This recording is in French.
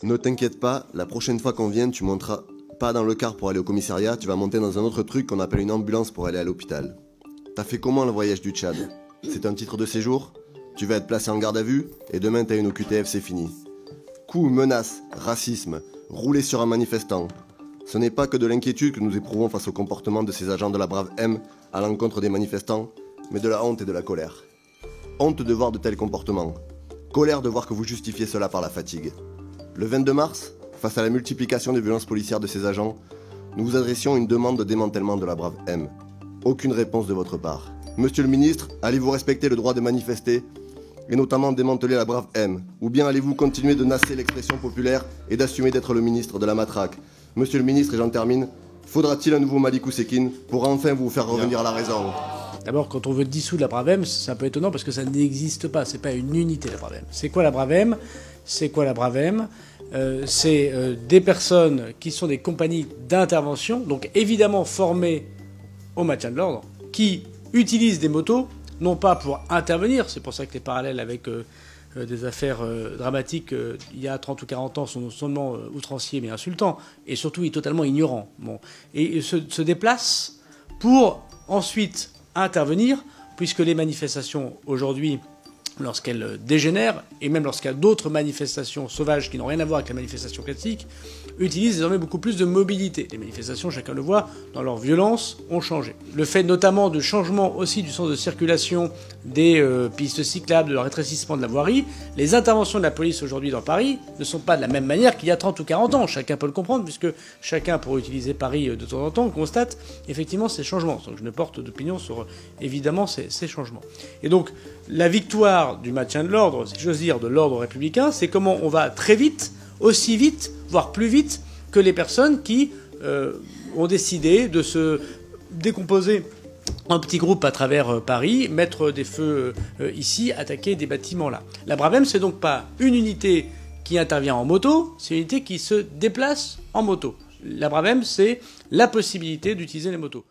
Ne t'inquiète pas, la prochaine fois qu'on vient, tu monteras pas dans le car pour aller au commissariat, tu vas monter dans un autre truc qu'on appelle une ambulance pour aller à l'hôpital. T'as fait comment le voyage du Tchad? C'est un titre de séjour? Tu vas être placé en garde à vue et demain t'as une OQTF, c'est fini. Coups, menaces, racisme, rouler sur un manifestant. Ce n'est pas que de l'inquiétude que nous éprouvons face au comportement de ces agents de la brave M à l'encontre des manifestants, mais de la honte et de la colère. Honte de voir de tels comportements. Colère de voir que vous justifiez cela par la fatigue. Le 22 mars, face à la multiplication des violences policières de ces agents, nous vous adressions une demande de démantèlement de la brave M. Aucune réponse de votre part. Monsieur le ministre, allez-vous respecter le droit de manifester et notamment démanteler la brave M? Ou bien allez-vous continuer de nasser l'expression populaire et d'assumer d'être le ministre de la matraque? Monsieur le ministre, et j'en termine, faudra-t-il un nouveau Malik Oussekine pour enfin vous faire revenir à la raison? D'abord, quand on veut dissoudre la brave M, c'est un peu étonnant parce que ça n'existe pas. C'est pas une unité, la brave M. C'est quoi la brave M? C'est quoi la brave M? C'est des personnes qui sont des compagnies d'intervention, donc évidemment formées au maintien de l'ordre, qui utilisent des motos, non pas pour intervenir, c'est pour ça que les parallèles avec des affaires dramatiques il y a 30 ou 40 ans sont non seulement outranciers mais insultants, et surtout totalement ignorants. Bon. Et se déplacent pour ensuite intervenir, puisque les manifestations aujourd'hui, lorsqu'elles dégénèrent, et même lorsqu'il y a d'autres manifestations sauvages qui n'ont rien à voir avec la manifestation classique, utilisent désormais beaucoup plus de mobilité. Les manifestations, chacun le voit, dans leur violence, ont changé. Le fait notamment de changement aussi du sens de circulation des pistes cyclables, de leur rétrécissement de la voirie, les interventions de la police aujourd'hui dans Paris ne sont pas de la même manière qu'il y a 30 ou 40 ans. Chacun peut le comprendre, puisque chacun, pour utiliser Paris de temps en temps, constate effectivement ces changements. Donc je ne porte d'opinion sur, évidemment, ces changements. Et donc, la victoire du maintien de l'ordre, si j'ose dire, de l'ordre républicain, c'est comment on va très vite, aussi vite, voire plus vite que les personnes qui ont décidé de se décomposer en petits groupes à travers Paris, mettre des feux ici, attaquer des bâtiments là. La brave M, c'est donc pas une unité qui intervient en moto, c'est une unité qui se déplace en moto. La brave M, c'est la possibilité d'utiliser les motos.